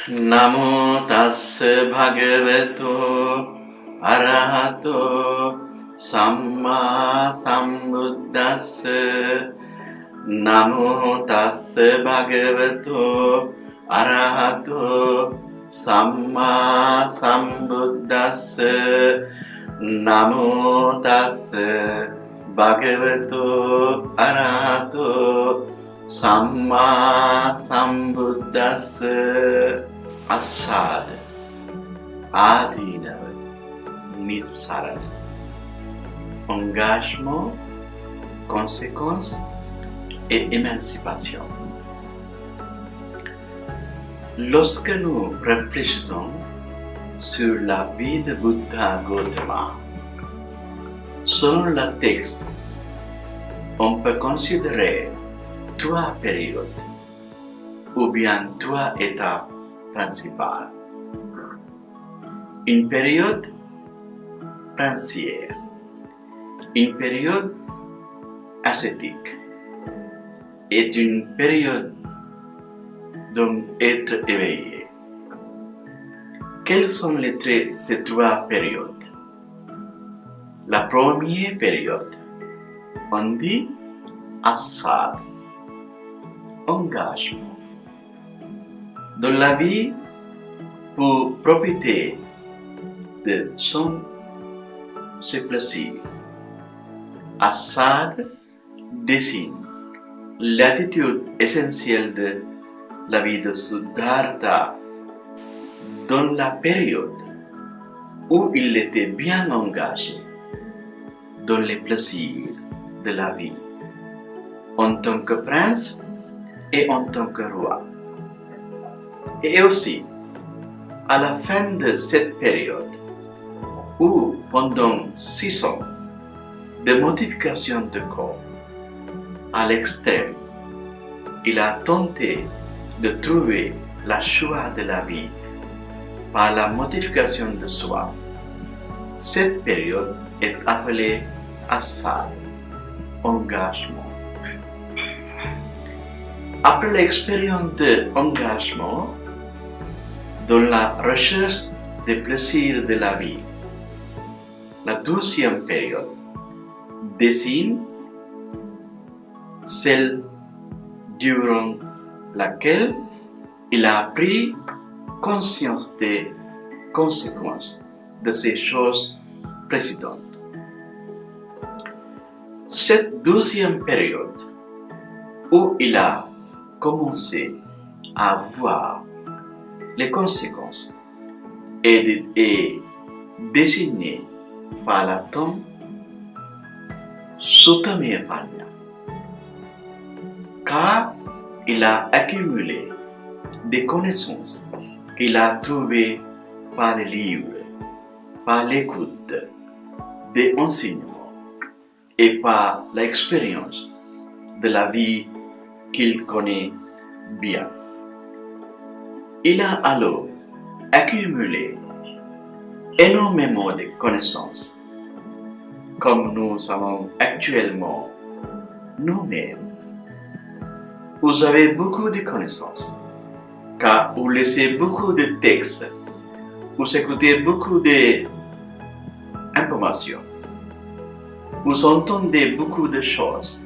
Namo tassa bhagavato arahato samma sambuddhassa. Namo tassa bhagavato arahato samma sambuddhassa. Namo tassa bhagavato arahato samma sambuddhassa. Assad, Adinav, Nissarad. Engagement, conséquence et émancipation. Lorsque nous réfléchissons sur la vie de Bouddha Gautama, selon le texte, on peut considérer trois périodes ou bien trois étapes principales. Une période princière, une période ascétique et une période d'être éveillé. Quelles sont ces trois périodes? La première période, on dit assad, engagement. Dans la vie, pour profiter de ses plaisirs, Assad dessine l'attitude essentielle de la vie de Siddhartha dans la période où il était bien engagé dans les plaisirs de la vie, en tant que prince et en tant que roi. Et aussi, à la fin de cette période, où pendant 6 ans de modification de corps à l'extrême, il a tenté de trouver la joie de la vie par la modification de soi. Cette période est appelée assad, engagement. Après l'expérience d'engagement, dans la recherche des plaisirs de la vie, la deuxième période dessine celle durant laquelle il a pris conscience des conséquences de ces choses précédentes. Cette deuxième période où il a commencé à voir les conséquences est désignée par la tombe Sutamayapanya, car il a accumulé des connaissances qu'il a trouvées par les livres, par l'écoute des enseignements et par l'expérience de la vie qu'il connaît bien. Il a alors accumulé énormément de connaissances, comme nous savons actuellement nous-mêmes. Vous avez beaucoup de connaissances, car vous lisez beaucoup de textes, vous écoutez beaucoup d'informations, vous entendez beaucoup de choses.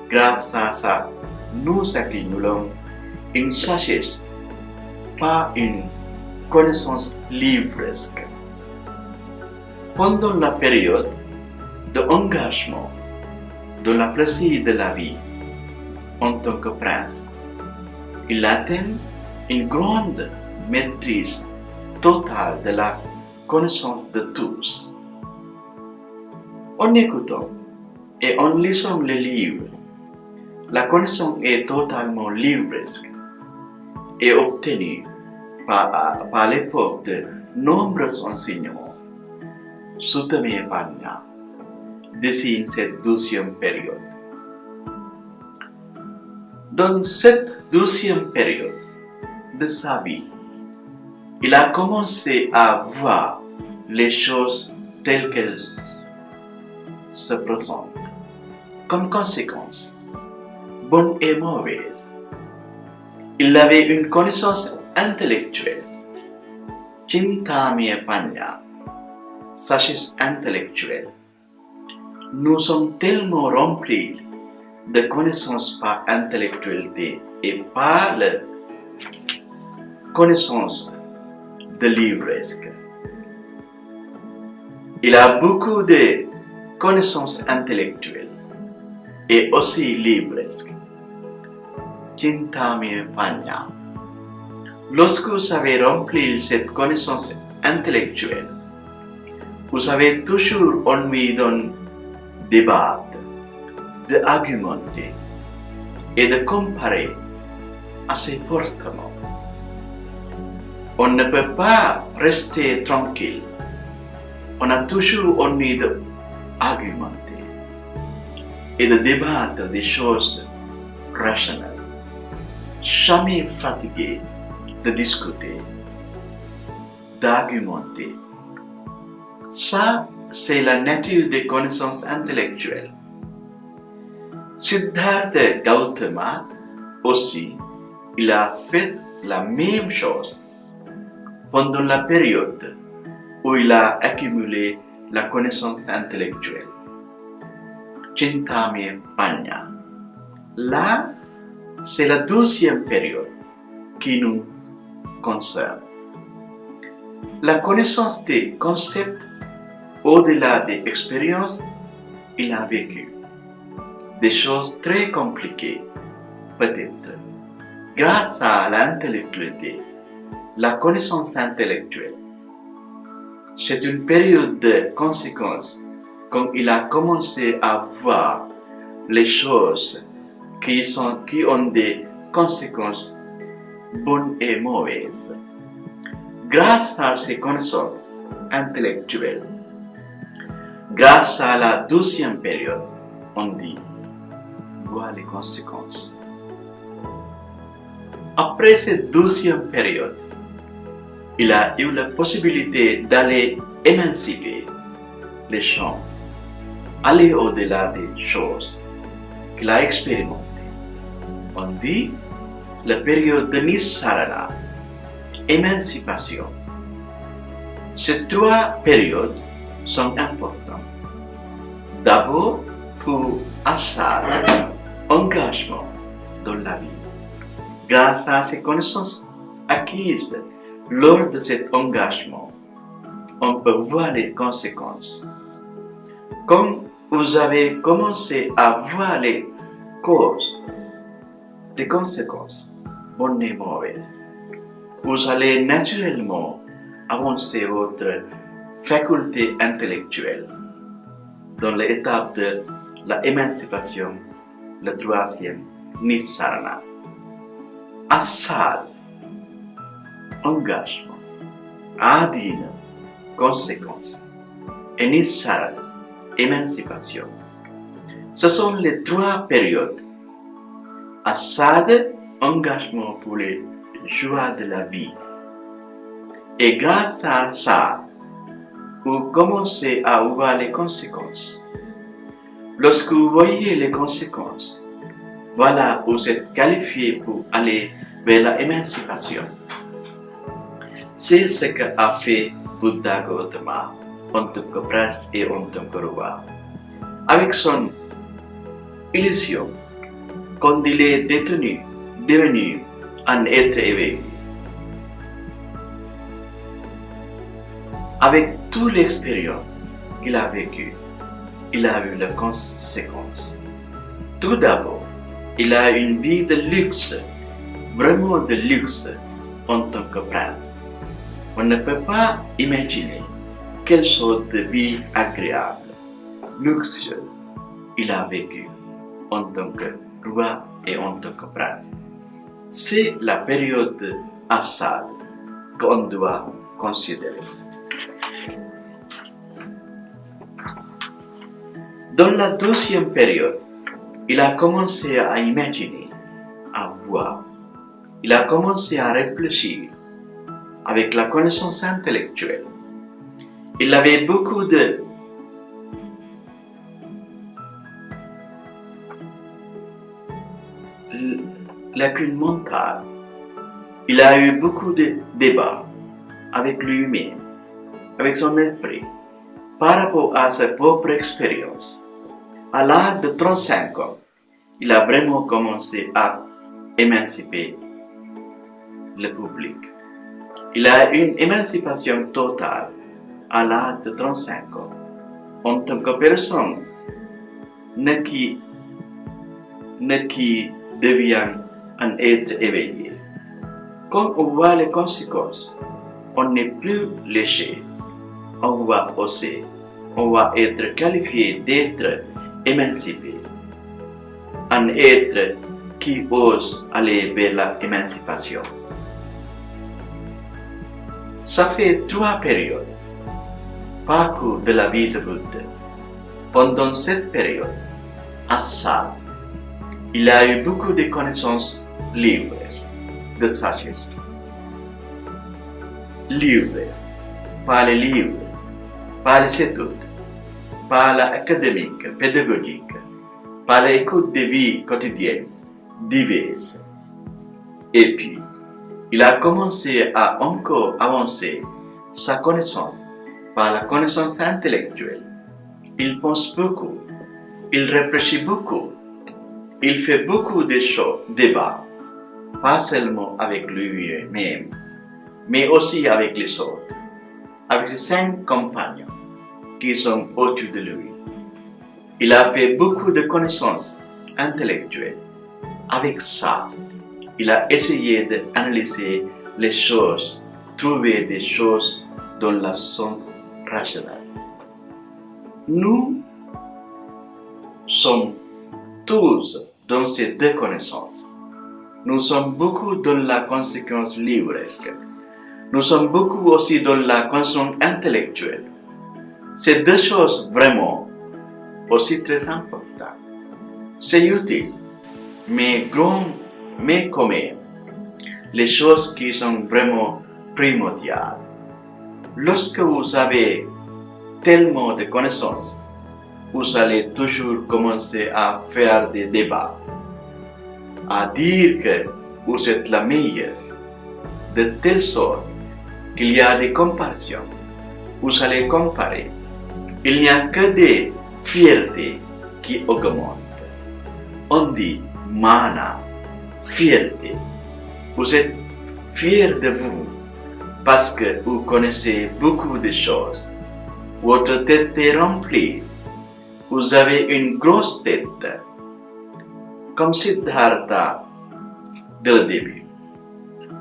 Grâce à ça, nous accumulons une sagesse, pas une connaissance livresque. Pendant la période d'engagement dans le plaisir de la vie, en tant que prince, il atteint une grande maîtrise totale de la connaissance de tous. En écoutant et en lisant les livres, la connaissance est totalement livresque et obtenue par l'époque de nombreux enseignements. Sutamayapanya dessine cette deuxième période. Dans cette deuxième période de sa vie, il a commencé à voir les choses telles qu'elles se présentent. Comme conséquence, bonne et mauvaise, il avait une connaissance intellectuelle. Chintamye Panya, sagesse intellectuelle. Nous sommes tellement remplis de connaissances par intellectualité et par la connaissance de livresque. Il a beaucoup de connaissances intellectuelles et aussi livresque. Chintamye Panya. Lorsque vous savez remplir cette connaissance intellectuelle, vous avez toujours envie d'un débat, d'argumenter et de comparer assez fortement. On ne peut pas rester tranquille. On a toujours envie d'argumenter et de débattre des choses rationnelles. Jamais fatigué de discuter, d'argumenter. Ça, c'est la nature des connaissances intellectuelles. Siddhartha Gautama aussi, il a fait la même chose pendant la période où il a accumulé la connaissance intellectuelle. Chintamye Panya. Là, c'est la 12e période qui nous concerne. La connaissance des concepts au-delà des expériences, il a vécu des choses très compliquées, peut-être. Grâce à l'intellectualité, la connaissance intellectuelle, c'est une période de conséquences quand il a commencé à voir les choses qui ont des conséquences bonnes et mauvaises. Grâce à ces connaissances intellectuelles, grâce à la 12e période, on dit voir les conséquences. Après cette 12e période, il a eu la possibilité d'aller émanciper les champs, aller au-delà des choses qu'il a expérimentées. On dit la période de Nissarana, émancipation. Ces 3 périodes sont importantes. D'abord, pour Asada, engagement dans la vie. Grâce à ces connaissances acquises lors de cet engagement, on peut voir les conséquences. Comme vous avez commencé à voir les causes, les conséquences, bonnes et mauvaises, vous allez naturellement avancer votre faculté intellectuelle dans l'étape de l'émancipation, le 3e, Nissarana. Assad, engagement, Adina, conséquences, et Nissarana, émancipation. Ce sont les 3 périodes. Assad, engagement pour les joies de la vie. Et grâce à ça, vous commencez à voir les conséquences. Lorsque vous voyez les conséquences, voilà, vous êtes qualifié pour aller vers l'émancipation. C'est ce qu'a fait Buddha Gautama en tant que prince et en tant que roi. Avec son illusion, quand il est devenu un être éveillé, avec toute l'expérience qu'il a vécue, il a eu les conséquences. Tout d'abord, il a une vie de luxe, vraiment de luxe en tant que prince. On ne peut pas imaginer quelle sorte de vie agréable, luxueuse, il a vécu en tant que roi et en tant que prince. C'est la période Assad qu'on doit considérer. Dans la 12e période, il a commencé à imaginer, à voir. Il a commencé à réfléchir avec la connaissance intellectuelle. Il avait beaucoup de lacunes mentales Il a eu beaucoup de débats avec lui-même, avec son esprit, par rapport à sa propre expérience. À l'âge de 35 ans, il a vraiment commencé à émanciper le public. Il a une émancipation totale à l'âge de 35 ans. En tant que personne, ne qui devient un être éveillé. Quand on voit les conséquences, on n'est plus léger, on va oser, on va être qualifié d'être émancipé. Un être qui ose aller vers l'émancipation. Ça fait 3 périodes. Parcours de la vie de Bouddha. Pendant cette période, Assad, il a eu beaucoup de connaissances libres, de sagesse. Libres, pas les livres, pas les études, pas l'académique, pédagogique, pas l'écoute des vies quotidiennes, diverses. Et puis, il a commencé à encore avancer sa connaissance par la connaissance intellectuelle. Il pense beaucoup, il réfléchit beaucoup, il fait beaucoup de choses, débats, pas seulement avec lui-même, mais aussi avec les autres, avec les 5 compagnons qui sont autour de lui. Il a fait beaucoup de connaissances intellectuelles. Avec ça, il a essayé d'analyser les choses, trouver des choses dans le sens rationnel. Nous sommes tous dans ces 2 connaissances. Nous sommes beaucoup dans la conséquence livresque. Nous sommes beaucoup aussi dans la conscience intellectuelle. Ces 2 choses vraiment aussi très importantes. C'est utile, mais quand même, les choses qui sont vraiment primordiales. Lorsque vous avez tellement de connaissances, vous allez toujours commencer à faire des débats, à dire que vous êtes la meilleure, de telle sorte qu'il y a des comparaisons. Vous allez comparer. Il n'y a que des fiertés qui augmentent. On dit mana, fierté. Vous êtes fier de vous parce que vous connaissez beaucoup de choses. Votre tête est remplie. Vous avez une grosse tête, comme Siddhartha dès le début.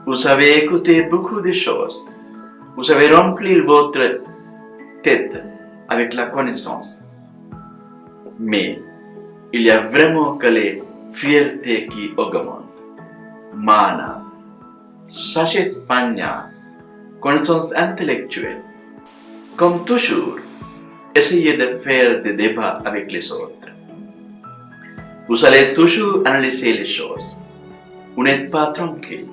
Vous avez écouté beaucoup de choses. Vous avez rempli votre tête avec la connaissance. Mais il y a vraiment que les fiertés qui augmentent. Mana, sagesse panya, connaissance intellectuelle. Comme toujours, essayez de faire des débats avec les autres. Vous allez toujours analyser les choses. Vous n'êtes pas tranquille.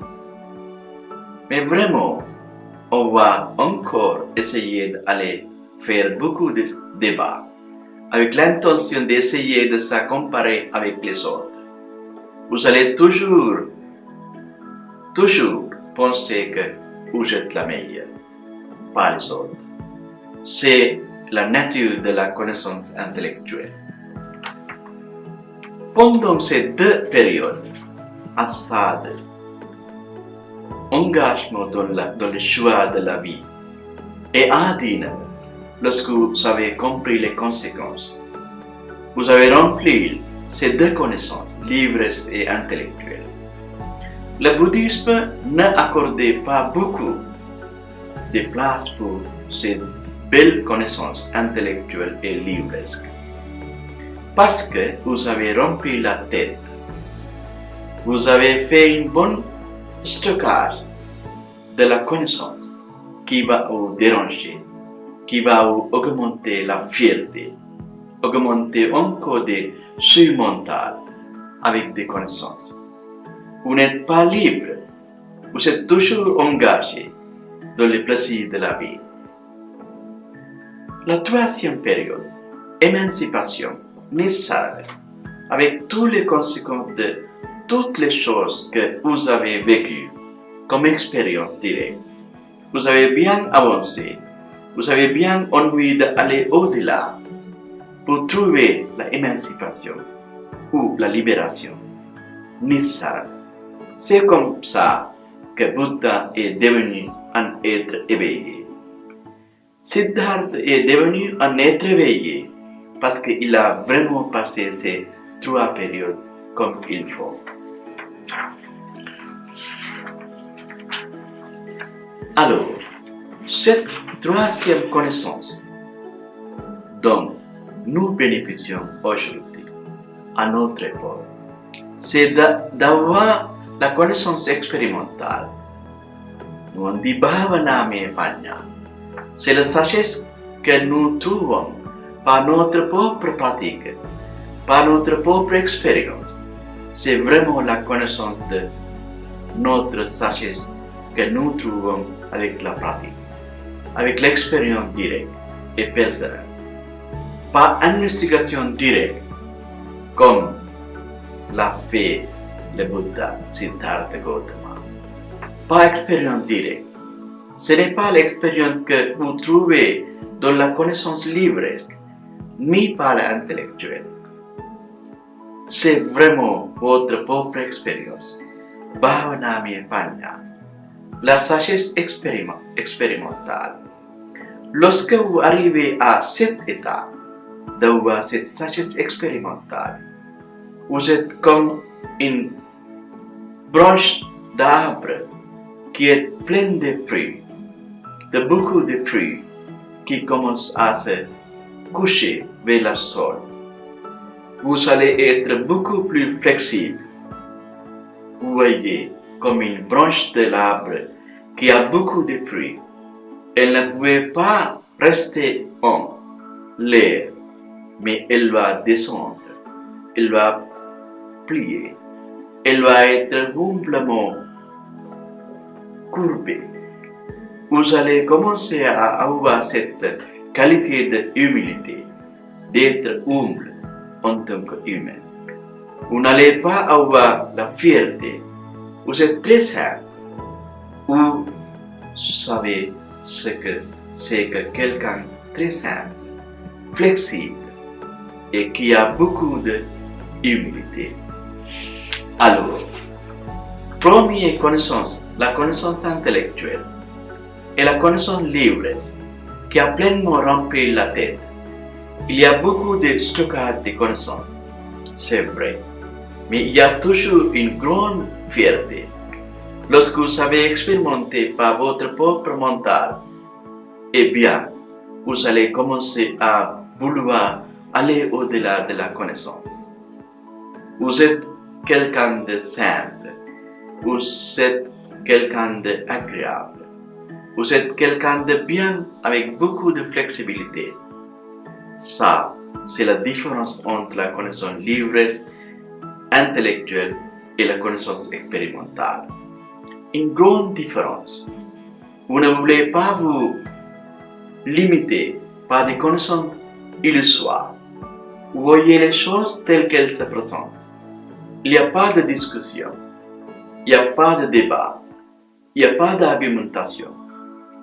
Mais vraiment, on va encore essayer d'aller faire beaucoup de débats avec l'intention d'essayer de se comparer avec les autres. Vous allez toujours penser que vous êtes la meilleure, pas les autres. C'est la nature de la connaissance intellectuelle. Pendant ces 2 périodes, Assad, engagement dans le choix de la vie, et Adina, lorsque vous avez compris les conséquences, vous avez rempli ces 2 connaissances, libres et intellectuelles. Le bouddhisme n'accordait pas beaucoup de place pour ces belles connaissances intellectuelles et livresques. Parce que vous avez rempli la tête, vous avez fait une bonne stockage de la connaissance qui va vous déranger, qui va vous augmenter la fierté, augmenter encore des suies mentales avec des connaissances. Vous n'êtes pas libre, vous êtes toujours engagé dans les plaisirs de la vie. La 3e période, émancipation nécessaire, avec toutes les conséquences de toutes les choses que vous avez vécues, comme expérience directe. Vous avez bien avancé, vous avez bien envie d'aller au-delà pour trouver l'émancipation ou la libération. Nissara. C'est comme ça que Bouddha est devenu un être éveillé. Siddhartha est devenu un être éveillé parce qu'il a vraiment passé ces 3 périodes comme il faut. Alors, cette 3e connaissance dont nous bénéficions aujourd'hui, à notre époque, c'est d'avoir la connaissance expérimentale. Nous on dit Bhavaname Panya. C'est la sagesse que nous trouvons par notre propre pratique, par notre propre expérience. C'est vraiment la connaissance de notre sagesse que nous trouvons avec la pratique, avec l'expérience directe et personnelle. Par investigation directe, comme l'a fait le Bouddha Siddhartha Gautama. Par expérience directe. Ce n'est pas l'expérience que vous trouvez dans la connaissance livresque, ni par l'intellectuel. C'est vraiment votre propre expérience. Bhavaname Panya. La sagesse expérimentale. Lorsque vous arrivez à cet état, d'avoir cette sagesse expérimentale, vous êtes comme une branche d'arbre qui est pleine de fruits, de beaucoup de fruits qui commencent à se coucher vers le sol. Vous allez être beaucoup plus flexible. Vous voyez comme une branche de l'arbre qui a beaucoup de fruits. Elle ne pouvait pas rester en l'air, mais elle va descendre, elle va plier, elle va être humblement courbée. Vous allez commencer à avoir cette qualité d'humilité, d'être humble en tant qu'humain. Vous n'allez pas avoir la fierté. Vous êtes très simple. Vous savez ce que c'est que quelqu'un très simple, flexible et qui a beaucoup d'humilité. Alors, première connaissance, la connaissance intellectuelle et la connaissance livresque qui a pleinement rempli la tête. Il y a beaucoup de stockage de connaissances, c'est vrai, mais il y a toujours une grande fierté. Lorsque vous savez expérimenter par votre propre mental, eh bien, vous allez commencer à vouloir aller au-delà de la connaissance. Vous êtes quelqu'un de simple, vous êtes quelqu'un d'agréable, vous êtes quelqu'un de bien avec beaucoup de flexibilité. Ça, c'est la différence entre la connaissance livresque, intellectuelle et la connaissance expérimentale. Une grande différence. Vous ne voulez pas vous limiter par des connaissances illusoires. Vous voyez les choses telles qu'elles se présentent. Il n'y a pas de discussion, il n'y a pas de débat, il n'y a pas d'argumentation,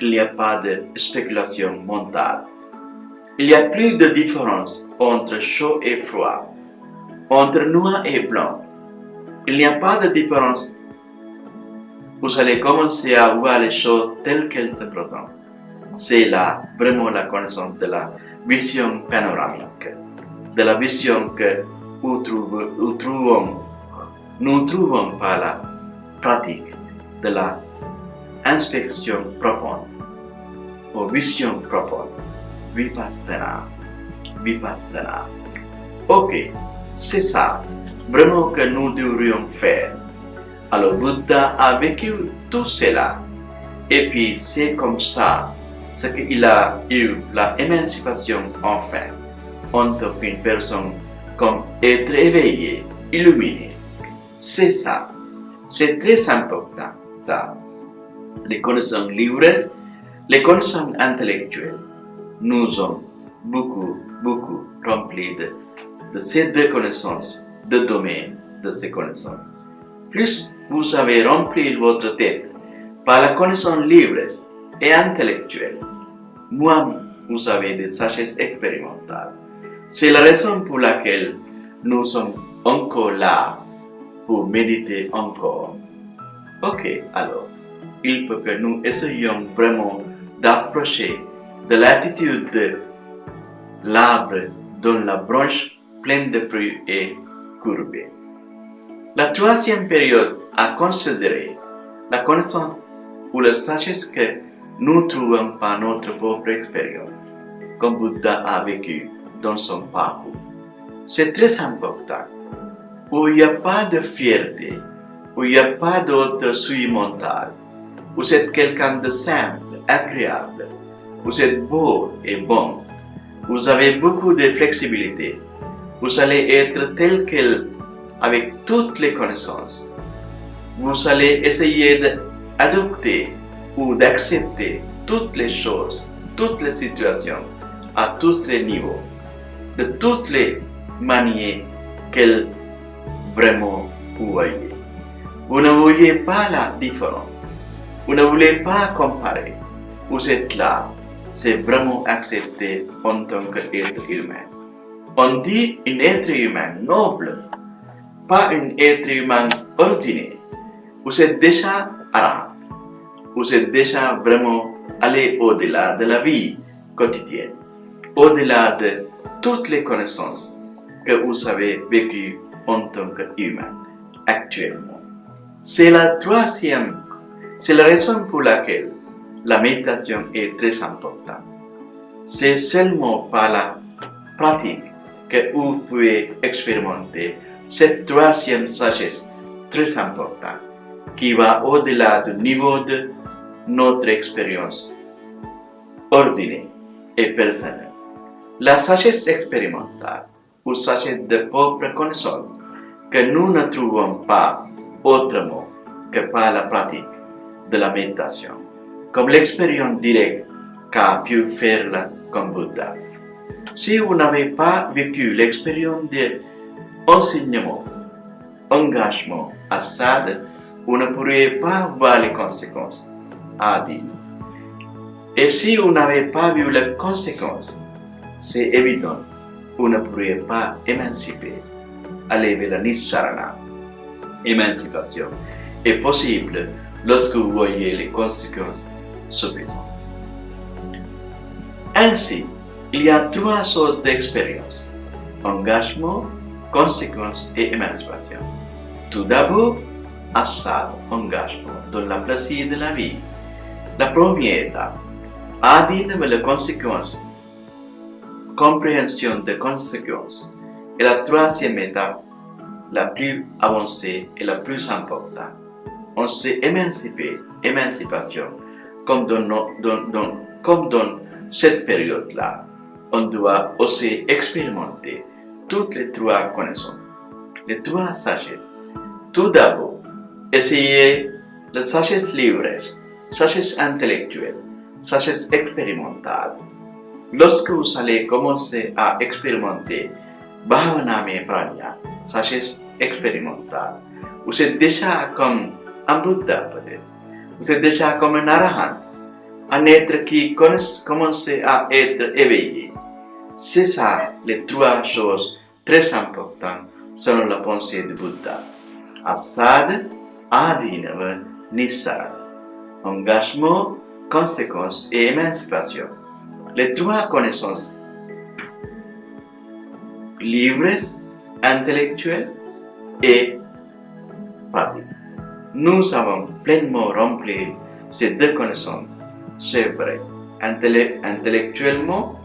il n'y a pas de spéculation mentale. Il n'y a plus de différence entre chaud et froid, entre noir et blanc. Il n'y a pas de différence. Vous allez commencer à voir les choses telles qu'elles se présentent. C'est là vraiment la connaissance de la vision panoramique, de la vision que nous trouvons par la pratique de la inspection profonde, ou vision profonde, vipassana. Ok, c'est ça vraiment que nous devrions faire. Alors Bouddha a vécu tout cela. Et puis c'est comme ça ce qu'il a eu l'émancipation enfin, en tant qu'une personne comme être éveillé, illuminé. C'est ça. C'est très important, ça. Les connaissances livresques, les connaissances intellectuelles, nous sommes beaucoup remplis de ces deux connaissances, de domaines de ces connaissances. Plus vous avez rempli votre tête par la connaissance libre et intellectuelle. Moi, vous avez des sagesse expérimentale. C'est la raison pour laquelle nous sommes encore là pour méditer encore. Ok, alors, il faut que nous essayions vraiment d'approcher de l'attitude de l'arbre dont la branche pleine de fruits est courbée. La troisième période à considérer, la connaissance ou la sagesse que nous trouvons par notre propre expérience, comme Bouddha a vécu dans son parcours. C'est très important, où il n'y a pas de fierté, où il n'y a pas d'autre souillure mentale, où vous êtes quelqu'un de simple, agréable, vous êtes beau et bon, vous avez beaucoup de flexibilité, vous allez être tel quel avec toutes les connaissances. Vous allez essayer d'adopter ou d'accepter toutes les choses, toutes les situations, à tous les niveaux, de toutes les manières qu'elles vraiment vous voyez. Vous ne voyez pas la différence. Vous ne voulez pas comparer. Vous êtes là. C'est vraiment accepté en tant qu'être humain. On dit un être humain noble, pas un être humain ordinaire. Vous êtes déjà arabe. Vous êtes déjà vraiment allé au-delà de la vie quotidienne, au-delà de toutes les connaissances que vous avez vécues en tant qu'humain actuellement. C'est la raison pour laquelle la méditation est très importante. C'est seulement par la pratique que vous pouvez expérimenter cette troisième sagesse très importante qui va au-delà du niveau de notre expérience ordinaire et personnelle. La sagesse expérimentale ou sagesse de propre connaissance que nous ne trouvons pas autrement que par la pratique de la méditation, comme l'expérience directe qu'a pu faire comme Bouddha. Si vous n'avez pas vécu l'expérience d'enseignement, engagement, assad, vous ne pourriez pas voir les conséquences, a dit. Et si vous n'avez pas vu les conséquences, c'est évident, vous ne pourriez pas émanciper, aller vers la Nissarana. Émancipation est possible lorsque vous voyez les conséquences suffisantes. Ainsi, il y a trois sortes d'expériences: engagement, conséquence et émancipation. Tout d'abord, assad, engagement dans la plaisir de la vie. La première étape, adina les conséquences, compréhension des conséquences. Et la troisième étape, la plus avancée et la plus importante. On s'est émancipé, émancipation, comme dans cette période-là. On doit aussi expérimenter toutes les trois connaissances, les trois sagesses. Tout d'abord, essayez la sagesse l'ivresse, sagesse intellectuelle, sagesse expérimentale. Lorsque vous allez commencer à expérimenter Bhavanamaya Prajna, sagesse expérimentale, vous êtes déjà comme un Bouddha peut-être, vous êtes déjà comme un Arahant, un être qui commence à être éveillé. C'est ça les trois choses très importantes selon la pensée de Bouddha. Assad, Adinava, Nissarana. Engagement, conséquence et émancipation. Les trois connaissances libres, intellectuelles et pratiques. Nous avons pleinement rempli ces deux connaissances. C'est vrai. Intellectuellement,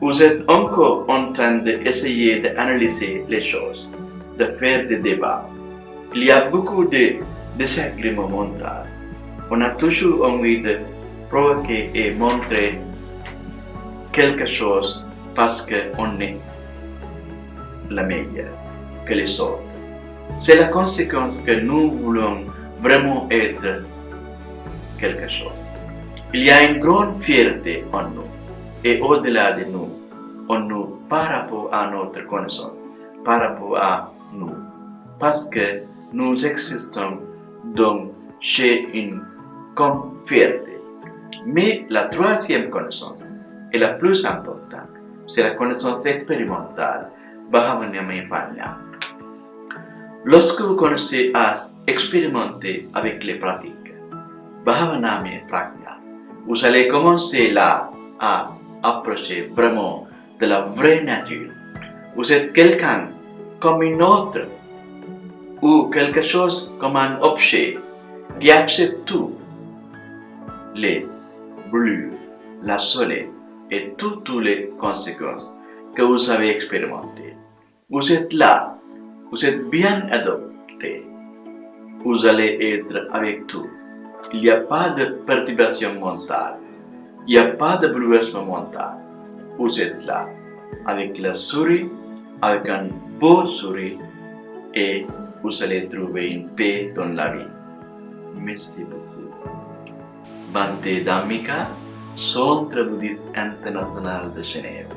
vous êtes encore en train d'essayer d'analyser les choses, de faire des débats. Il y a beaucoup de désagréments mentaux. On a toujours envie de provoquer et montrer quelque chose parce qu'on est la meilleure que les autres. C'est la conséquence que nous voulons vraiment être quelque chose. Il y a une grande fierté en nous et au-delà de nous, en nous par rapport à notre connaissance, par rapport à nous, parce que nous existons donc chez une comme fierté. Mais la troisième connaissance, et la plus importante, c'est la connaissance expérimentale. Lorsque vous commencez à expérimenter avec les pratiques, vous allez commencer là à approcher vraiment de la vraie nature. Vous êtes quelqu'un comme une autre, ou quelque chose comme un objet qui accepte tout, les brûlures, la soleil et toutes les conséquences que vous avez expérimentées. Vous êtes là, vous êtes bien adopté, vous allez être avec tout. Il n'y a pas de perturbation mentale, il n'y a pas de bouleversement mental. Vous êtes là, avec la souris, avec un beau sourire, et vous allez trouver une paix dans la vie. Merci beaucoup. Bhante Dhammika, Centre Bouddhiste International de Genève.